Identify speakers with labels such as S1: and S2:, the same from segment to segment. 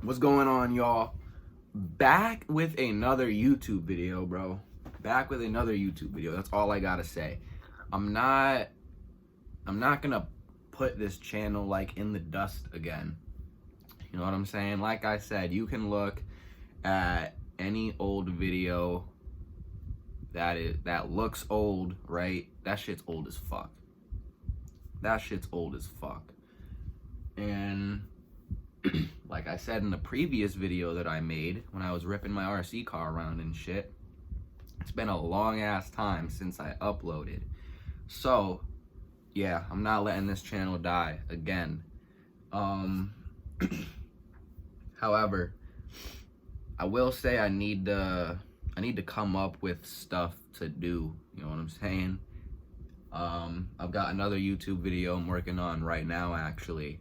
S1: What's going on, y'all? Back with another YouTube video, bro. Back with another YouTube video. That's all I gotta say. I'm not gonna put this channel like in the dust again. You know what I'm saying? Like I said, you can look at any old video that looks old, right? That shit's old as fuck. That shit's old as fuck. And like I said in the previous video that I made when I was ripping my RC car around and shit, it's been a long ass time since I uploaded. So yeah, I'm not letting this channel die again. However, I will say I need to come up with stuff to do. You know what I'm saying? I've got another YouTube video I'm working on right now, actually.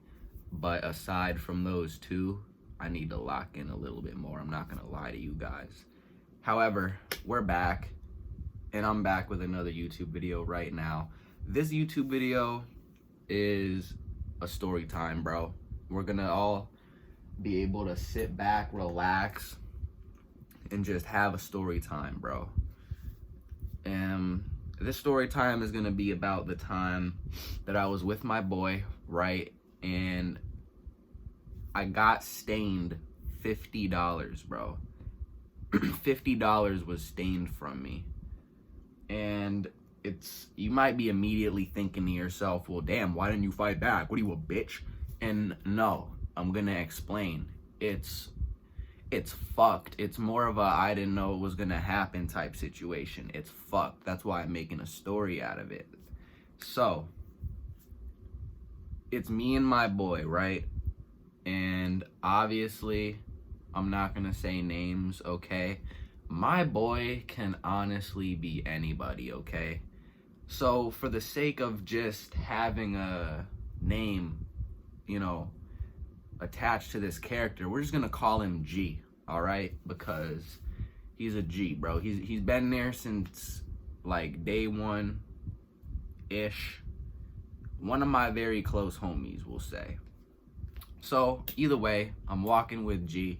S1: But aside from those two, I need to lock in a little bit more. I'm not gonna lie to you guys. However, we're back, and I'm back with another YouTube video right now. This YouTube video is a story time, bro. We're gonna all be able to sit back, relax, and just have a story time, bro. And this story time is gonna be about the time that I was with my boy, right? And I got stained $50, bro. $50 was stained from me. And you might be immediately thinking to yourself, well, damn, why didn't you fight back? What are you, a bitch? And no, I'm gonna explain. It's fucked. It's more of a I didn't know it was gonna happen type situation. It's fucked. That's why I'm making a story out of it. So it's me and my boy, right? And obviously, I'm not gonna say names, okay? My boy can honestly be anybody, okay? So for the sake of just having a name, you know, attached to this character, we're just gonna call him G, all right? Because he's a G, bro. He's been there since like day one-ish. One of my very close homies, we'll say. So either way, I'm walking with G,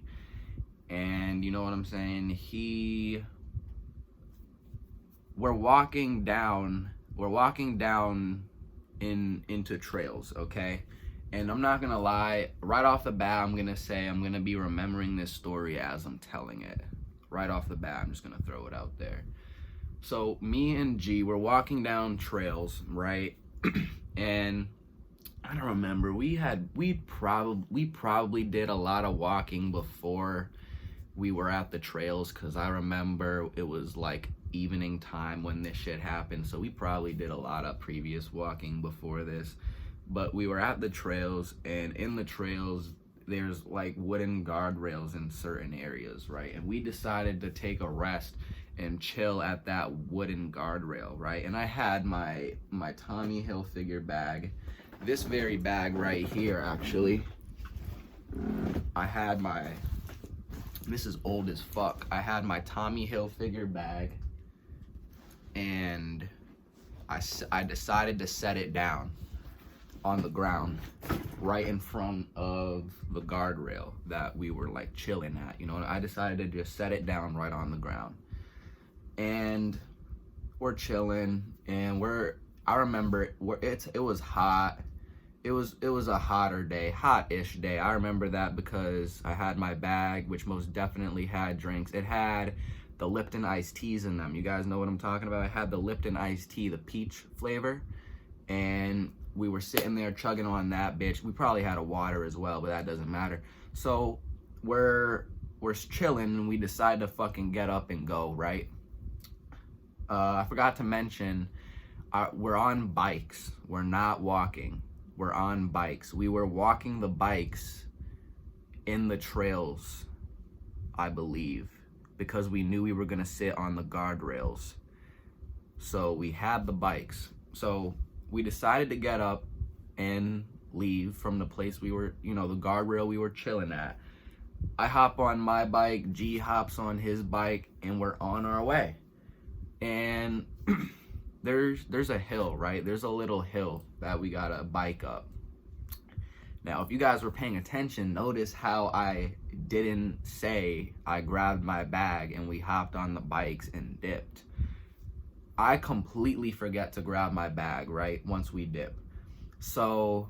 S1: and you know what I'm saying? We're walking down into trails, okay? And I'm not gonna lie, right off the bat, I'm gonna be remembering this story as I'm telling it. Right off the bat, I'm just gonna throw it out there. So me and G, we're walking down trails, right? And I don't remember, we probably did a lot of walking before we were at the trails, because I remember it was like evening time when this shit happened, so we probably did a lot of previous walking before this. But we were at the trails, and in the trails there's like wooden guardrails in certain areas, right? And we decided to take a rest and chill at that wooden guardrail, right? And I had my Tommy Hilfiger bag, this very bag right here, actually. This is old as fuck. I had my Tommy Hilfiger bag, and I decided to set it down on the ground right in front of the guardrail that we were like chilling at. You know, I decided to just set it down right on the ground. And we're chilling, and I remember it was hot. It was a hot-ish day. I remember that because I had my bag, which most definitely had drinks. It had the Lipton iced teas in them. You guys know what I'm talking about? I had the Lipton iced tea, the peach flavor, and we were sitting there chugging on that bitch. We probably had a water as well, but that doesn't matter. So we're chilling, and we decide to fucking get up and go, right? I forgot to mention, we're on bikes. We're not walking. We're on bikes. We were walking the bikes in the trails, I believe, because we knew we were gonna sit on the guardrails. So we had the bikes. So we decided to get up and leave from the place we were, you know, the guardrail we were chilling at. I hop on my bike, G hops on his bike, and we're on our way. And there's a hill, right? There's a little hill that we gotta bike up. Now, if you guys were paying attention, notice how I didn't say I grabbed my bag and we hopped on the bikes and dipped. I completely forget to grab my bag, right, once we dip. So,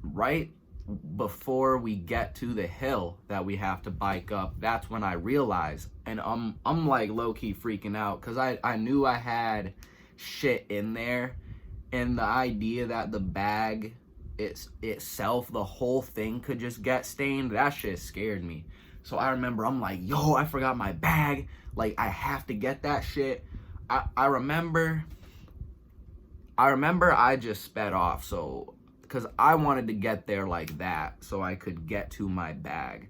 S1: right before we get to the hill that we have to bike up, that's when I realize, and I'm like low-key freaking out, because I knew I had shit in there, and the idea that the bag itself, the whole thing could just get stained, that shit scared me. So I remember I'm like, yo, I forgot my bag, like I have to get that shit. I remember I just sped off, so because I wanted to get there like that so I could get to my bag.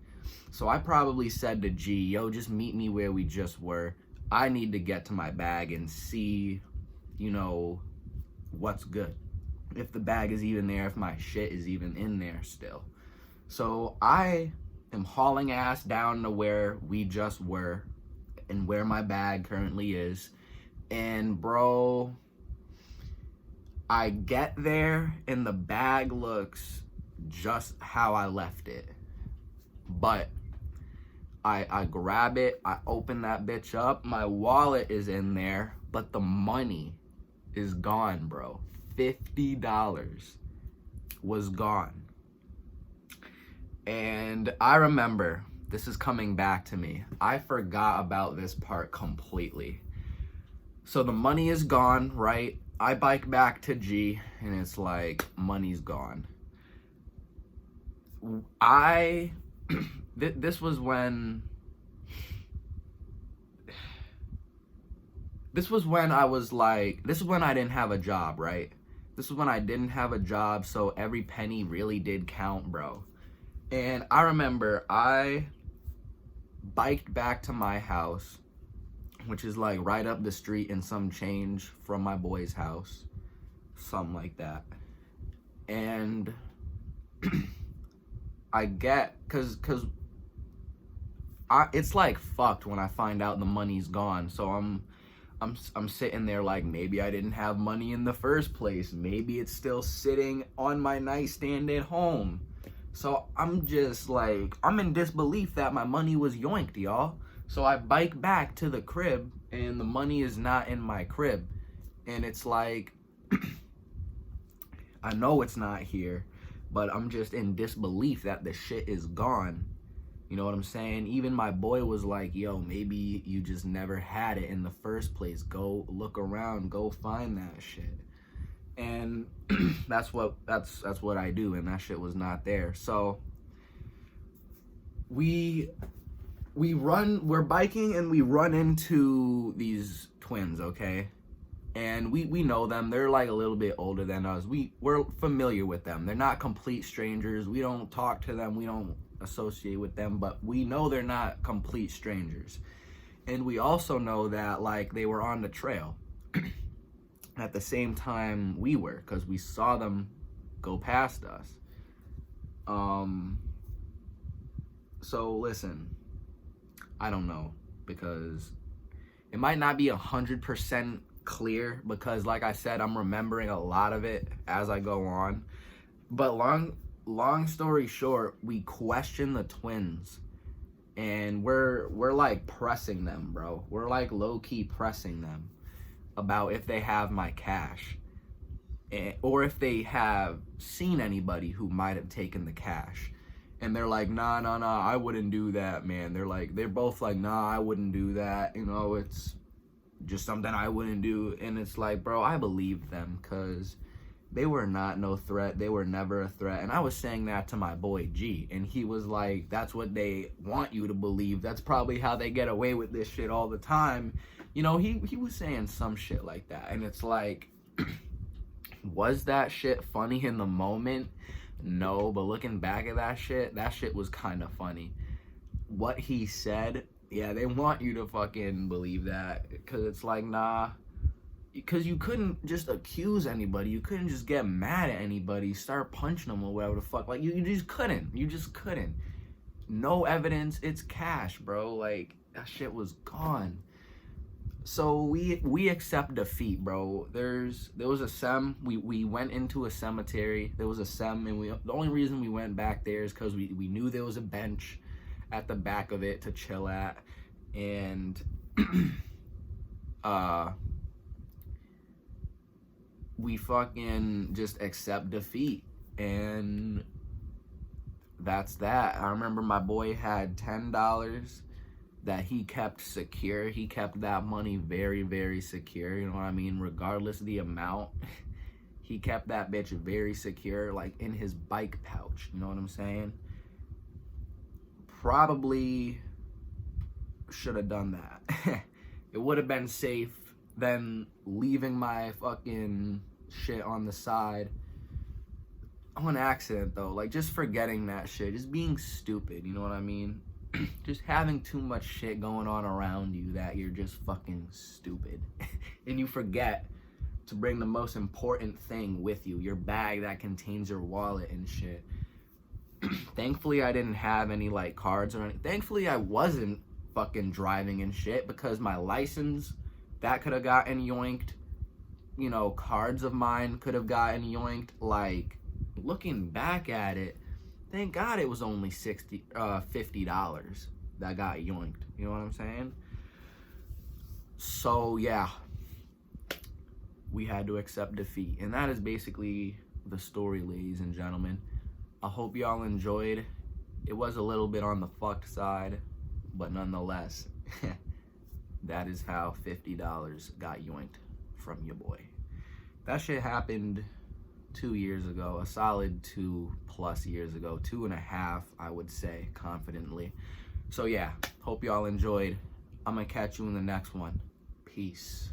S1: So I probably said to G, yo, just meet me where we just were. I need to get to my bag and see, you know, what's good. If the bag is even there, if my shit is even in there still. So I am hauling ass down to where we just were and where my bag currently is. And bro, I get there and the bag looks just how I left it. But I grab it, I open that bitch up, my wallet is in there, but the money is gone, bro. $50 was gone. And I remember, this is coming back to me, I forgot about this part completely. So the money is gone, right? I bike back to G and it's like, money's gone. This was when I was like, this is when I didn't have a job, right? This is when I didn't have a job, so every penny really did count, bro. And I remember I biked back to my house, which is like right up the street and some change from my boy's house, something like that. And I get, cause it's like fucked when I find out the money's gone. So I'm sitting there like, maybe I didn't have money in the first place. Maybe it's still sitting on my nightstand at home. So I'm just like, I'm in disbelief that my money was yoinked, y'all. So I bike back to the crib and the money is not in my crib. And it's like, I know it's not here, but I'm just in disbelief that the shit is gone. You know what I'm saying? Even my boy was like, yo, maybe you just never had it in the first place. Go look around, go find that shit. And that's what I do, and that shit was not there. So we're biking and we run into these twins, okay? And we know them. They're like a little bit older than us. We're familiar with them. They're not complete strangers. We don't talk to them. We don't associate with them, but we know they're not complete strangers. And we also know that like they were on the trail at the same time we were, because we saw them go past us. So listen, I don't know, because it might not be 100% clear, because like I said, I'm remembering a lot of it as I go on. But long story short, we question the twins, and we're like pressing them, bro. We're like low-key pressing them about if they have my cash, or if they have seen anybody who might have taken the cash. And they're like, nah, I wouldn't do that, man. They're both like, nah, I wouldn't do that. You know, it's just something I wouldn't do. And it's like, bro, I believe them, because they were not no threat. They were never a threat. And I was saying that to my boy G, and he was like, that's what they want you to believe. That's probably how they get away with this shit all the time. You know, he was saying some shit like that. And it's like, was that shit funny in the moment? No, but looking back at that shit was kind of funny. What he said, yeah, they want you to fucking believe that, because it's like, nah, because you couldn't just accuse anybody. You couldn't just get mad at anybody, start punching them or whatever the fuck. Like, you just couldn't. No evidence. It's cash, bro. Like, that shit was gone. So we accept defeat, bro. There was a sem. We went into a cemetery. There was a sem, and the only reason we went back there is because we knew there was a bench at the back of it to chill at, and we fucking just accept defeat, and that's that. I remember my boy had $10 that he kept secure. He kept that money very, very secure. You know what I mean? Regardless of the amount, he kept that bitch very secure, like in his bike pouch. You know what I'm saying? Probably should have done that. It would have been safe than leaving my fucking shit on the side on accident, though. Like, just forgetting that shit, just being stupid. You know what I mean? Just having too much shit going on around you that you're just fucking stupid. And you forget to bring the most important thing with you, your bag that contains your wallet and shit. Thankfully, I didn't have any, like, cards or anything. Thankfully, I wasn't fucking driving and shit, because my license, that could have gotten yoinked. You know, cards of mine could have gotten yoinked. Like, looking back at it, thank God it was only $50 that got yoinked. You know what I'm saying? So, yeah. We had to accept defeat. And that is basically the story, ladies and gentlemen. I hope y'all enjoyed. It was a little bit on the fucked side, but nonetheless, that is how $50 got yoinked from your boy. That shit happened 2 years ago, a solid 2+ years ago, 2.5, I would say, confidently. So yeah, hope y'all enjoyed. I'm gonna catch you in the next one. Peace.